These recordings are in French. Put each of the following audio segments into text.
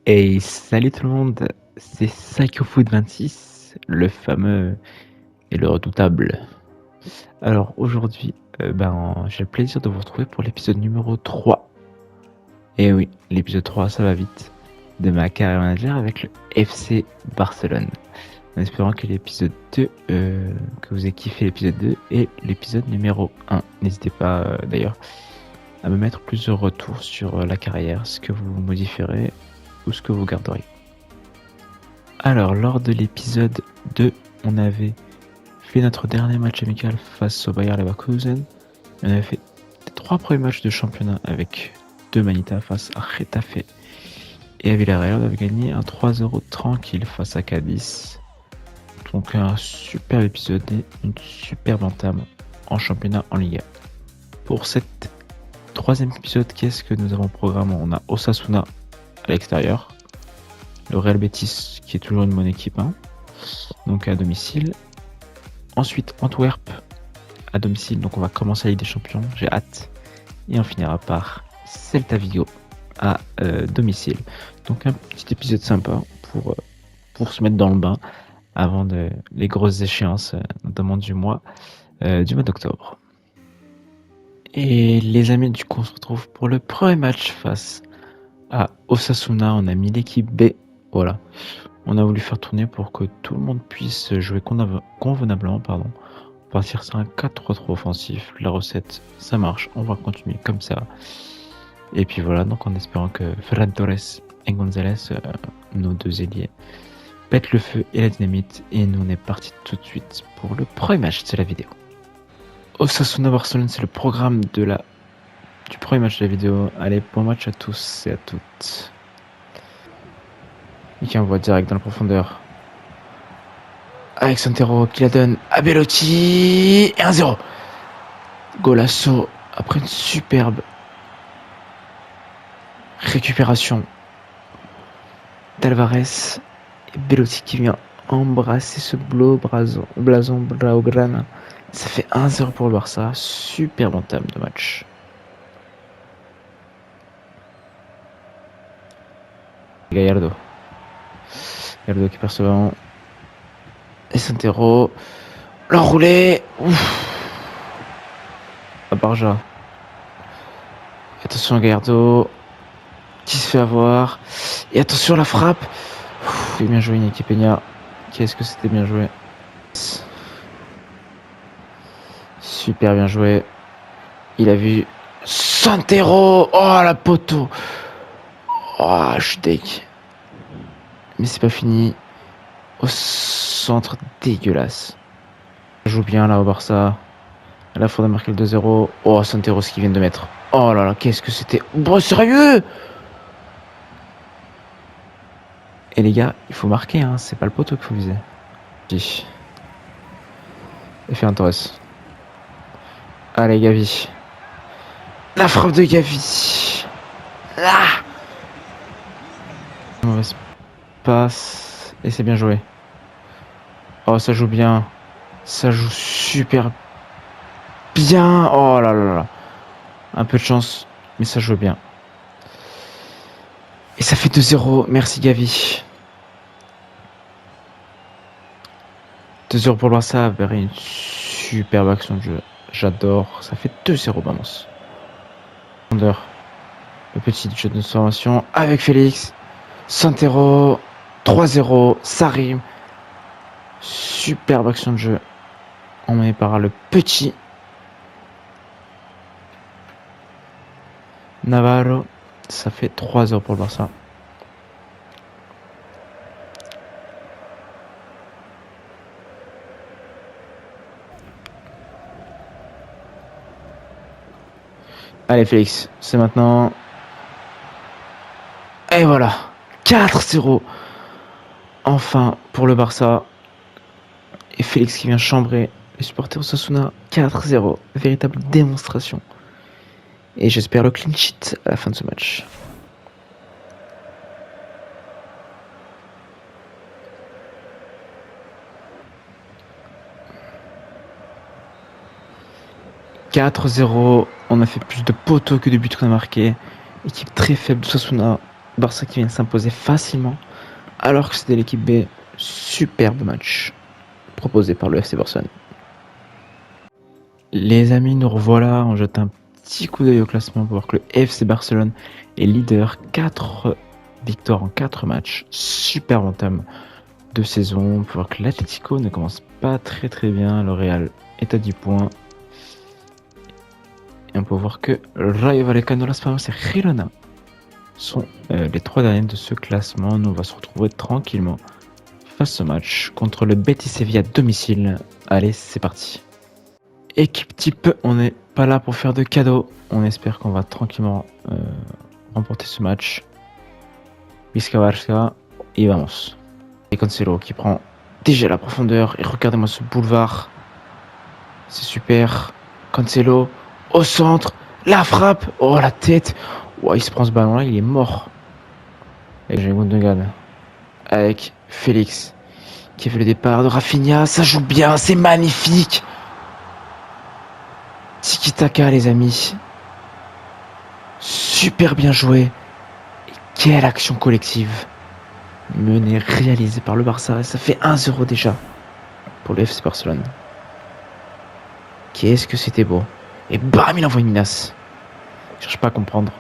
Hey, salut tout le monde, c'est PsychoFoot26, le fameux et le redoutable. Alors aujourd'hui, j'ai le plaisir de vous retrouver pour l'épisode numéro 3. Et oui, l'épisode 3, ça va vite, de ma carrière manager avec le FC Barcelone. En espérant que l'épisode 2, que vous ayez kiffé l'épisode 2 et l'épisode numéro 1. N'hésitez pas d'ailleurs à me mettre plusieurs retours sur la carrière, ce que vous modifierez ou ce que vous garderiez. Alors, lors de l'épisode 2, on avait fait notre dernier match amical face au Bayer Leverkusen. On avait fait les 3 premiers matchs de championnat avec 2 Manita face à Getafe et à Villarreal. On avait gagné un 3-0 tranquille face à Cadiz. Donc un super épisode et une superbe entame en championnat en Liga. Pour cette 3e épisode, qu'est-ce que nous avons au programme? On a Osasuna à l'extérieur, le Real Betis qui est toujours une bonne équipe, donc à domicile. Ensuite Antwerp à domicile, donc on va commencer la Ligue des Champions, j'ai hâte. Et on finira par Celta Vigo à domicile. Donc un petit épisode sympa pour se mettre dans le bain avant les grosses échéances, notamment du mois d'octobre. Et les amis, du coup on se retrouve pour le premier match face à Osasuna. On a mis l'équipe B, voilà. On a voulu faire tourner pour que tout le monde puisse jouer convenablement, partir sur un 4-3-3 offensif. La recette, ça marche, on va continuer comme ça. Et puis voilà, donc en espérant que Ferran Torres et Gonzalez, nos 2 ailiers, pètent le feu et la dynamite. Et nous on est parti tout de suite pour le premier match de la vidéo. Osasuna Barcelone, c'est le programme du premier match de la vidéo. Allez, bon match à tous et à toutes. Et qui envoie direct dans la profondeur. Avec Santero qui la donne à Belotti. Et 1-0. Golasso après une superbe récupération d'Alvarez. Et Belotti qui vient embrasser ce blason Blaugrana. Ça fait 1-0 pour le Barça. Superbe entame de match. Gallardo qui perd ce ballon. Et Santero. L'enroulé. Ouf. À Barja. Attention à Gallardo qui se fait avoir. Et attention à la frappe. Ouf, bien joué Iñaki Peña. Qu'est-ce que c'était bien joué. Super bien joué. Il a vu Santero. Oh la poteau. Oh je suis deg. Mais c'est pas fini. Au centre dégueulasse. Ça joue bien là au Barça. À la fois de marquer le 2-0. Oh Santero ce qu'ils viennent de mettre. Oh là là, qu'est-ce que c'était. Bon sérieux. Et les gars, il faut marquer, c'est pas le poteau qu'il faut viser. Et Ferran Torres. Allez Gavi. La frappe de Gavi. Là. Mauvaise passe. Et c'est bien joué. Oh ça joue bien. Ça joue super bien. Oh là là là. Un peu de chance, mais ça joue bien. Et ça fait 2-0. Merci Gavi. 2-0 pour le Barça. Une superbe action de jeu. J'adore. Ça fait 2-0 Vamos. Le petit jeu de transformation avec Félix. Santero. 3-0. Ça rime. Superbe action de jeu. Emmené par le petit Navarro. Ça fait 3-0 pour le Barça. Allez Félix, c'est maintenant. Et voilà, 4-0. Enfin pour le Barça. Et Félix qui vient chambrer les supporters Osasuna. 4-0, véritable démonstration. Et j'espère le clean sheet à la fin de ce match. « 4-0, on a fait plus de poteaux que de buts qu'on a marqué. Équipe très faible de Osasuna. Barça qui vient de s'imposer facilement, alors que c'était l'équipe B. Superbe match proposé par le FC Barcelone. Les amis, nous revoilà. On jette un petit coup d'œil au classement pour voir que le FC Barcelone est leader. 4 victoires en 4 matchs. Super entame de saison. On peut voir que l'Atlético ne commence pas très bien. Le Real est à 10 points. Et on peut voir que Rayo Vallecano, Las Palmas et Girona sont les 3 derniers de ce classement. Nous, on va se retrouver tranquillement face au match contre le Betis Séville à domicile. Allez, c'est parti. Équipe type, on n'est pas là pour faire de cadeaux. On espère qu'on va tranquillement remporter ce match. Vizca Barça, et vamos. Et Cancelo qui prend déjà la profondeur. Et regardez-moi ce boulevard. C'est super. Cancelo au centre. La frappe. Oh, la tête. Oh, il se prend ce ballon là, il est mort. Et j'ai Gundogan avec Félix qui a fait le départ de Rafinha. Ça joue bien, c'est magnifique. Tiki-taka les amis. Super bien joué. Et quelle action collective. Menée, réalisée par le Barça. Ça fait 1-0 déjà pour le FC Barcelone. Qu'est-ce que c'était beau. Et bam, il envoie une menace. Je cherche pas à comprendre.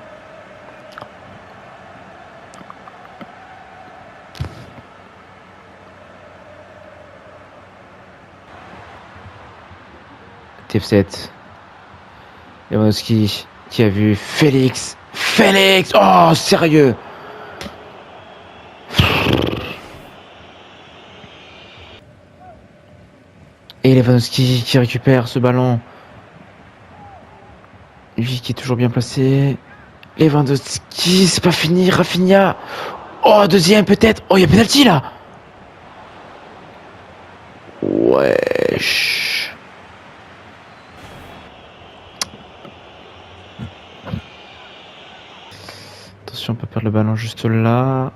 TF7. Lewandowski qui a vu Félix. Félix. Oh, sérieux. Et Lewandowski qui récupère ce ballon. Lui qui est toujours bien placé. Lewandowski, c'est pas fini. Rafinha. Oh, deuxième peut-être. Oh, il y a penalty là. Wesh. Attention, on peut perdre le ballon juste là.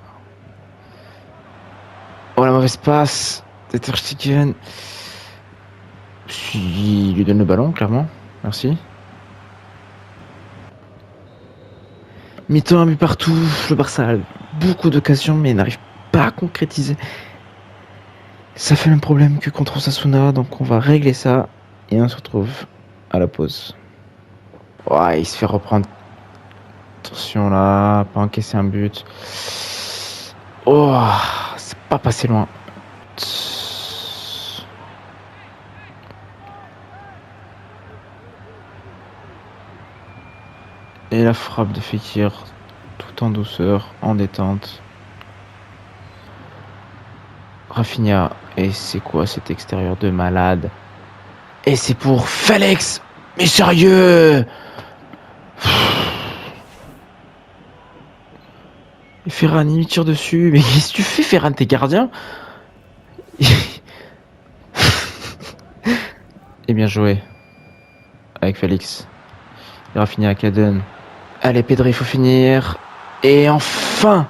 Oh, la mauvaise passe. Ter Stegen. Il lui donne le ballon, clairement. Merci. Mi-temps, un but partout. Le Barça a beaucoup d'occasions, mais n'arrive pas à concrétiser. Ça fait le même problème que contre Osasuna, donc on va régler ça. Et on se retrouve à la pause. Ouais, il se fait reprendre. Attention là, pas encaisser un but. Oh, c'est pas passé loin. Et la frappe de Fekir, tout en douceur, en détente. Rafinha, et c'est quoi cet extérieur de malade? Et c'est pour Félix. Mais sérieux? Et Ferran, il tire dessus. Mais qu'est-ce que tu fais, Ferran? T'es gardien? Et bien joué. Avec Félix. Et Rafinha qui la donne. Allez, Pedri, il faut finir. Et enfin,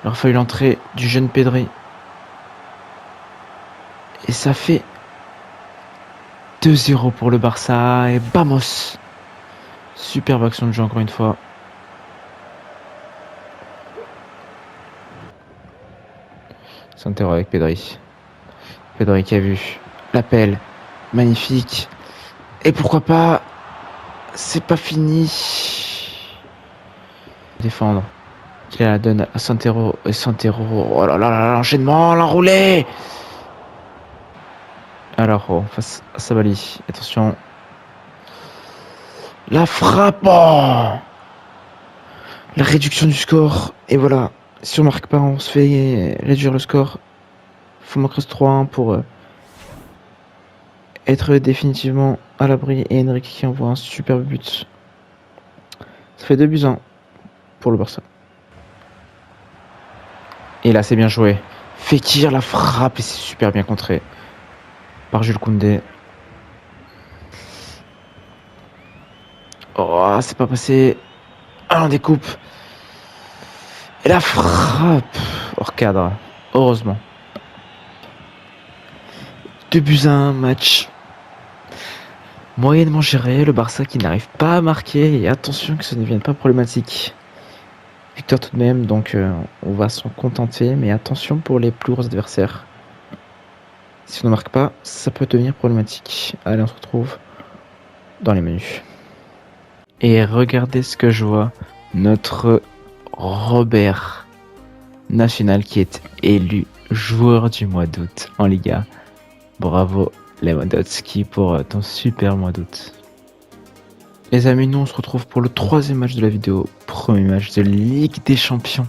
il aurait fallu l'entrée du jeune Pedri. Et ça fait 2-0 pour le Barça. Et vamos. Superbe action de jeu encore une fois. Santero avec Pedri. Pedri qui a vu l'appel. Magnifique. Et pourquoi pas. C'est pas fini. Défendre. Il la donne à Santero. Et Santero. Oh là là là, l'enchaînement, l'enroulé. Alors, oh, face à Sabali. Attention. La frappe. Oh, la réduction du score. Et voilà. Si on marque pas, on se fait réduire le score. Faut manquer 3-1 pour être définitivement à l'abri. Et Henrique qui envoie un super but. Ça fait 2-1 pour le Barça. Et là, c'est bien joué. Fekir la frappe et c'est super bien contré par Jules Koundé. Oh, c'est pas passé. Ah, on découpe. Et la frappe hors cadre. Heureusement. 2-1, match moyennement géré. Le Barça qui n'arrive pas à marquer. Et attention que ça ne devienne pas problématique Victoire tout de même, donc on va s'en contenter, mais attention pour les plus gros adversaires. Si on ne marque pas, ça peut devenir problématique. Allez, on se retrouve dans les menus. Et regardez ce que je vois. Notre Robert National qui est élu joueur du mois d'août en Liga. Bravo Lewandowski pour ton super mois d'août. Les amis, nous on se retrouve pour le 3e match de la vidéo. Premier match de Ligue des Champions.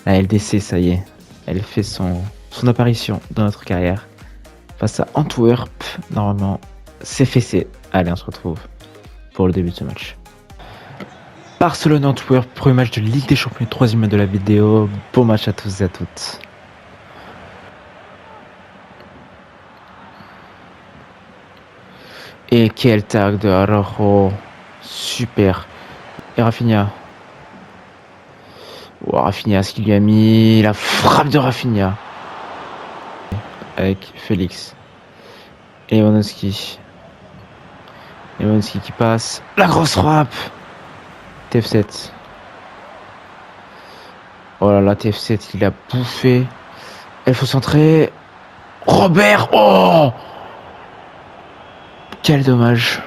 La LDC, ça y est. Elle fait son apparition dans notre carrière. Face à Antwerp, normalement, c'est fessé. Allez, on se retrouve pour le début de ce match. Barcelone-Antwerp, premier match de Ligue des Champions, 3e match de la vidéo. Bon match à tous et à toutes. Et quel tag de Araujo. Super. Et Rafinha. Oh, Rafinha, ce qu'il lui a mis. La frappe de Rafinha. Avec Félix. Et Lewandowski. Lewandowski qui passe. La grosse frappe. TF7. Oh là là, TF7, il a bouffé. Il faut centrer. Robert. Oh, quel dommage.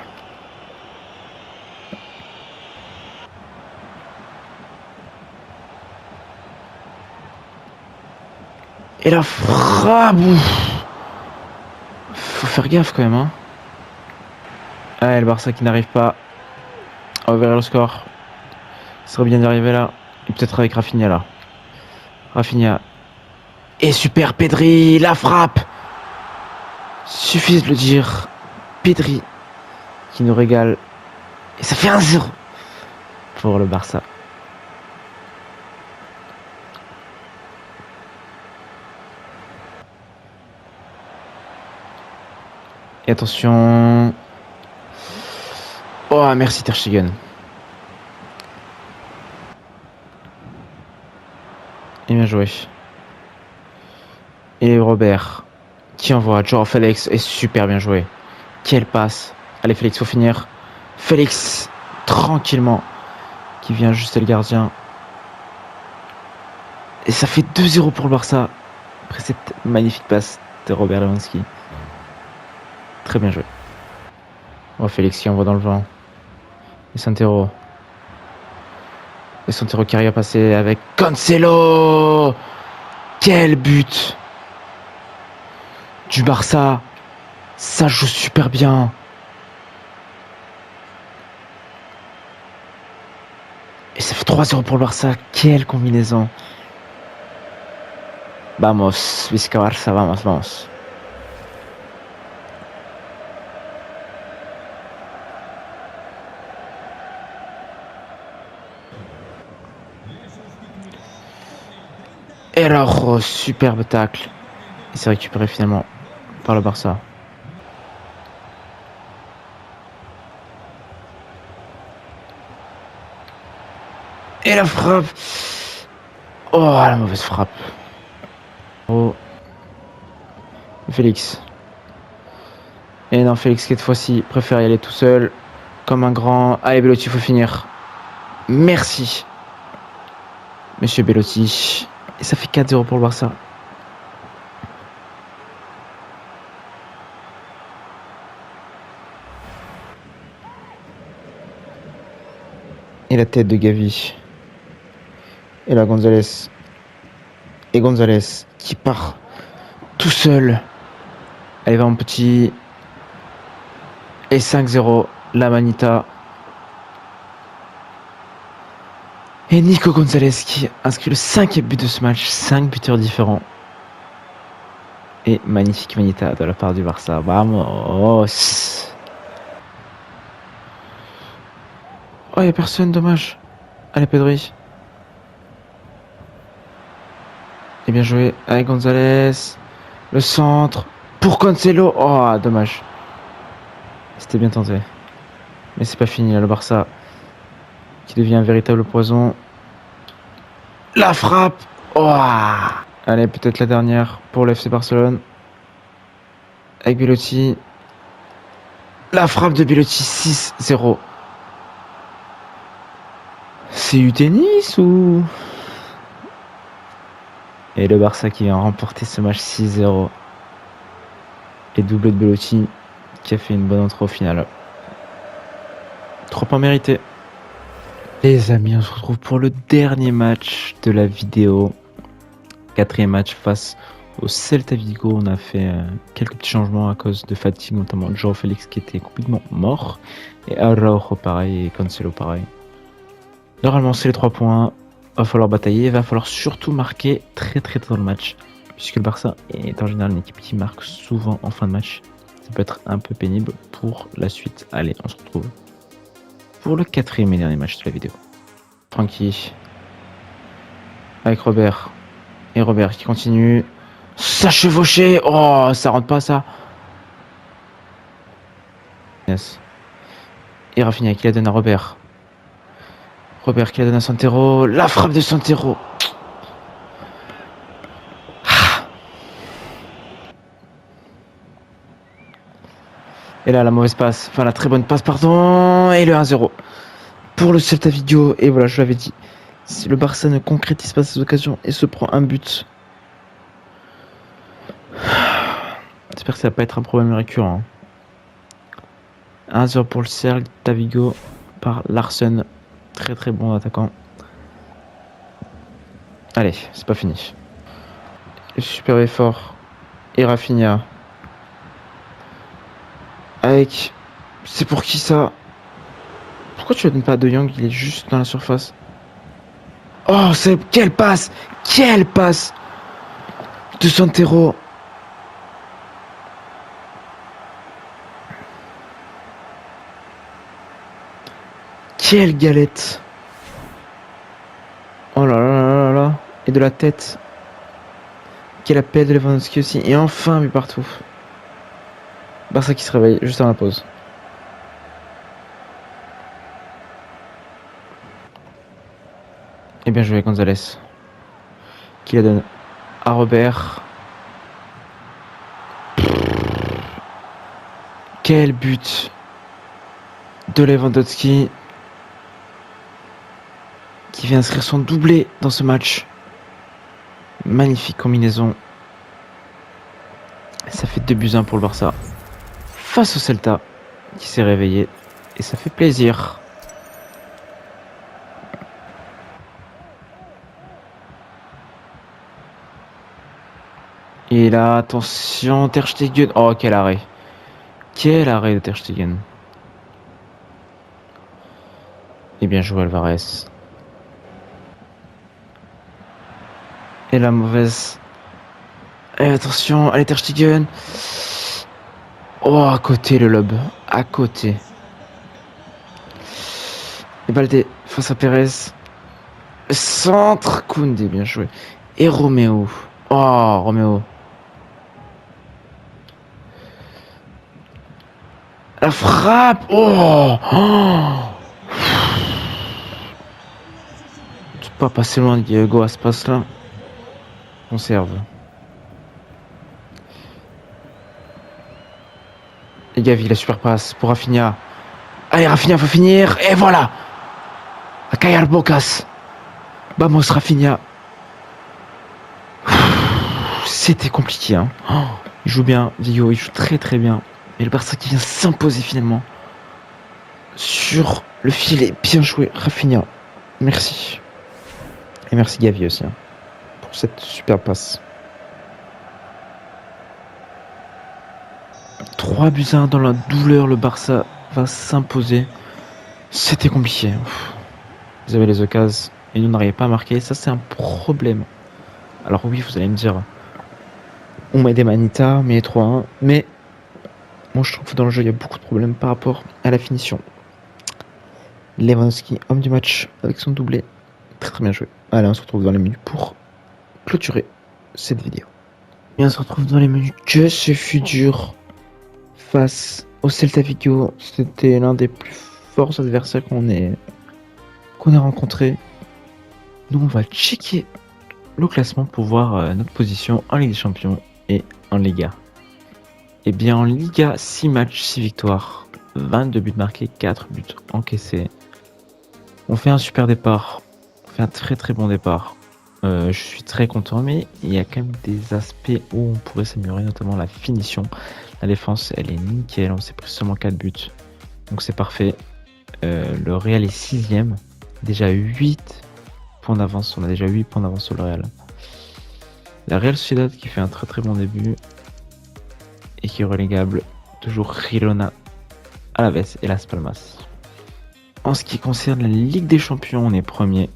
Et la frappe. Faut faire gaffe quand même, hein. Ah, et le Barça qui n'arrive pas à ouvrir le score. Ce serait bien d'arriver là. Et peut-être avec Rafinha là. Rafinha. Et super Pedri. La frappe. Suffit de le dire. Pedri qui nous régale. Et ça fait 1-0 pour le Barça. Et attention. Oh, merci Ter Stegen. Et bien joué. Et Robert qui envoie Joao Félix. Et super bien joué. Quelle passe. Allez Félix, faut finir. Félix, tranquillement, qui vient ajuster le gardien. Et ça fait 2-0 pour le Barça. Après cette magnifique passe de Robert Lewandowski. Très bien joué. Oh, Félix qui envoie dans le vent. Et Santero. Et Santero qui arrive à passer avec Cancelo. Quel but du Barça. Ça joue super bien. Et ça fait 3-0 pour le Barça. Quelle combinaison. Vamos, Visca Barça, vamos, vamos. Et alors, superbe tacle. Il s'est récupéré finalement par le Barça. Et la frappe. Oh, la mauvaise frappe. Oh. Félix. Et non, Félix, cette fois-ci, préfère y aller tout seul. Comme un grand. Allez, Belotti, faut finir. Merci. Monsieur Belotti. Et ça fait 4-0 pour le Barça. Et la tête de Gavi. Et là, Gonzalez. Et Gonzalez qui part tout seul. Allez, va mon petit. Et 5-0. La Manita. Et Nico Gonzalez qui inscrit le 5e but de ce match. 5 buteurs différents. Et magnifique Manita de la part du Barça. Vamos. Oh, il n'y a personne, dommage. Allez, Pedri. Et bien joué avec Gonzalez. Le centre. Pour Cancelo. Oh, dommage. C'était bien tenté. Mais c'est pas fini, là, le Barça. Qui devient un véritable poison. La frappe. Oh. Allez, peut-être la dernière pour le FC Barcelone. Avec Belotti. La frappe de Belotti. 6-0. C'est du tennis ou... Et le Barça qui vient remporter ce match 6-0. Et doublé de Belotti qui a fait une bonne entrée au final. 3 points mérités. Les amis, on se retrouve pour le dernier match de la vidéo. 4e match face au Celta Vigo. On a fait quelques petits changements à cause de fatigue, notamment João Félix qui était complètement mort. Et Araujo pareil et Cancelo pareil. Normalement c'est les 3 points. Va falloir batailler, va falloir surtout marquer très tôt dans le match. Puisque le Barça est en général une équipe qui marque souvent en fin de match. Ça peut être un peu pénible pour la suite. Allez, on se retrouve pour le 4e et dernier match de la vidéo. Francky avec Robert. Et Robert qui continue. Ça chevauché. Oh, ça rentre pas ça. Yes. Et Rafinha qui la donne à Robert. Robert qui la donne à Santero. La frappe de Santero. Et là, la mauvaise passe. Enfin, la très bonne passe, pardon. Et le 1-0 pour le Celta Vigo. Et voilà, je l'avais dit. Si le Barça ne concrétise pas ses occasions et se prend un but, j'espère que ça va pas être un problème récurrent. 1-0 pour le Celta Vigo par Larsen. Très bon attaquant. Allez, c'est pas fini. Super effort. Et Rafinha. Avec... C'est pour qui ça? Pourquoi tu ne donnes pas à De Jong? Il est juste dans la surface. Oh, c'est... Quelle passe! Quelle passe de Santero! Quelle galette! Oh là là là là là! Et de la tête! Quel appel de Lewandowski aussi! Et enfin, but partout! Barça qui se réveille juste avant la pause. Et bien joué Gonzalez. Qui la donne à Robert. Quel but de Lewandowski qui vient inscrire son doublé dans ce match. Magnifique combinaison. Ça fait 2-1 pour le Barça face au Celta qui s'est réveillé et ça fait plaisir. Et là, attention, Ter Stegen. Oh, quel arrêt. Quel arrêt de Ter Stegen. Et bien joué Alvarez. Et la mauvaise. Et attention, allez Ter Stegen. Oh, à côté le lob. À côté. Et Baldé face à Pérez. Centre. Koundé, bien joué. Et Roméo. Oh, Roméo. La frappe. Oh, oh. Tu peux pas passer loin de Diego à ce passe-là. Conserve. Et Gavi, la super passe pour Rafinha. Allez, Rafinha, faut finir. Et voilà. A Kayar Bocas. Vamos, Rafinha. C'était compliqué. Hein. Oh, il joue bien, Vigo. Il joue très bien. Et le Barça qui vient s'imposer finalement. Sur le filet. Bien joué, Rafinha. Merci. Et merci Gavi aussi. Hein, pour cette super passe. 3-1 dans la douleur, le Barça va s'imposer. C'était compliqué. Vous avez les occasions et nous n'arrivons pas à marquer. Ça, c'est un problème. Alors oui, vous allez me dire, on met des Manita, mais 3-1. Mais moi, je trouve que dans le jeu, il y a beaucoup de problèmes par rapport à la finition. Lewandowski, homme du match avec son doublé. Très bien joué. Allez, on se retrouve dans les menus pour clôturer cette vidéo. Et on se retrouve dans les menus. Que ce fut dur. Face au Celta Vigo, c'était l'un des plus forts adversaires qu'on ait rencontré. Nous, on va checker le classement pour voir notre position en Ligue des Champions et en Liga. Et bien en Liga, 6 matchs, 6 victoires, 22 buts marqués, 4 buts encaissés. On fait un super départ, on fait un très bon départ. Je suis très content, mais il y a quand même des aspects où on pourrait s'améliorer, notamment la finition. La défense, elle est nickel, on s'est pris seulement 4 buts, donc c'est parfait. Le Real est 6ème, déjà 8 points d'avance, on a déjà 8 points d'avance sur le Real. La Real Sociedad qui fait un très très bon début et qui est relégable, toujours Girona, Alaves et Las Palmas. En ce qui concerne la Ligue des Champions, on est premier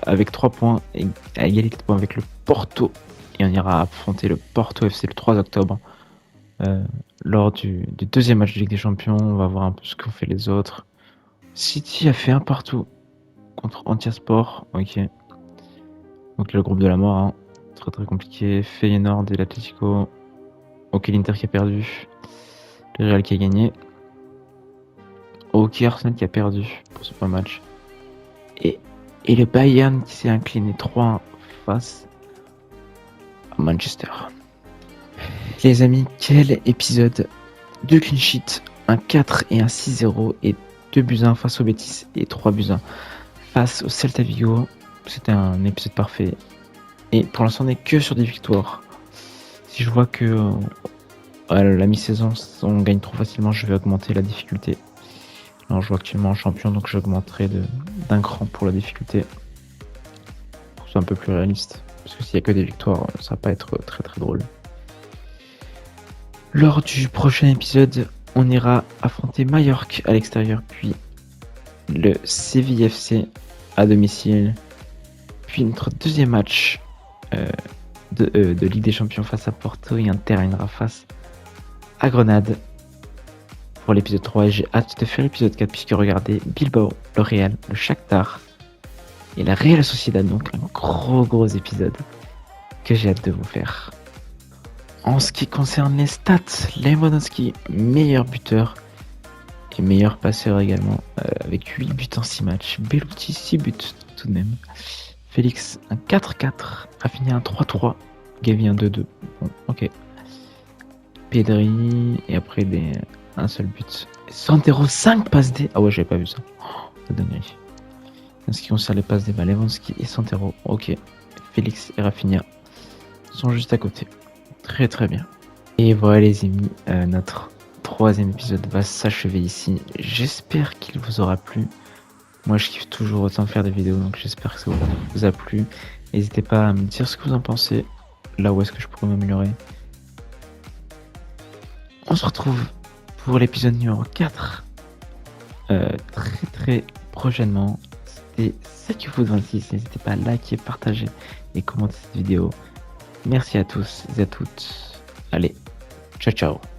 avec 3 points et à égalité de points avec le Porto, et on ira affronter le Porto FC le 3 octobre lors du deuxième match de Ligue des Champions. On va voir un peu ce qu'ont fait les autres. City a fait un partout contre Antiasport, ok. Donc le groupe de la mort, hein. Très très compliqué. Feyenoord et l'Atlético. Ok, l'Inter qui a perdu. Le Real qui a gagné. Ok, Arsenal qui a perdu pour ce premier match. Et le Bayern qui s'est incliné 3-1 face à Manchester. Les amis, quel épisode! 2 clean sheets, un 4 et un 6-0 et 2 buts 1 face au Betis et 3 buts 1 face au Celta Vigo. C'était un épisode parfait. Et pour l'instant, on n'est que sur des victoires. Si je vois que à la mi-saison, on gagne trop facilement, je vais augmenter la difficulté. Là, on joue actuellement en champion, donc j'augmenterai d'un cran pour la difficulté. Pour que ce soit un peu plus réaliste. Parce que s'il n'y a que des victoires, ça va pas être très très drôle. Lors du prochain épisode, on ira affronter Mallorca à l'extérieur, puis le Séville FC à domicile, puis notre deuxième match de Ligue des Champions face à Porto, et on terminera face à Grenade pour l'épisode 3. Et j'ai hâte de faire l'épisode 4 puisque regardez, Bilbao, le Real, le Shakhtar et la Real Sociedad, donc un gros épisode que j'ai hâte de vous faire. En ce qui concerne les stats, Lewandowski, meilleur buteur et meilleur passeur également, avec 8 buts en 6 matchs. Bellucci, 6 buts tout de même. Félix, un 4-4. Rafinha, un 3-3. Gavi, un 2-2. Bon, ok. Pedri, et après un seul but. Santero, 5 passes D. Ah ouais, j'avais pas vu ça. Oh, la dinguerie. En ce qui concerne les passes D, Lewandowski et Santero, ok. Félix et Rafinha sont juste à côté. Très bien. Et voilà les amis, notre troisième épisode va s'achever ici. J'espère qu'il vous aura plu. Moi je kiffe toujours autant faire des vidéos, donc j'espère que ça vous a plu. N'hésitez pas à me dire ce que vous en pensez, là où est-ce que je pourrais m'améliorer. On se retrouve pour l'épisode numéro 4 très prochainement. C'était SakuFoot26. N'hésitez pas à liker, partager et commenter cette vidéo. Merci à tous et à toutes. Allez, ciao ciao.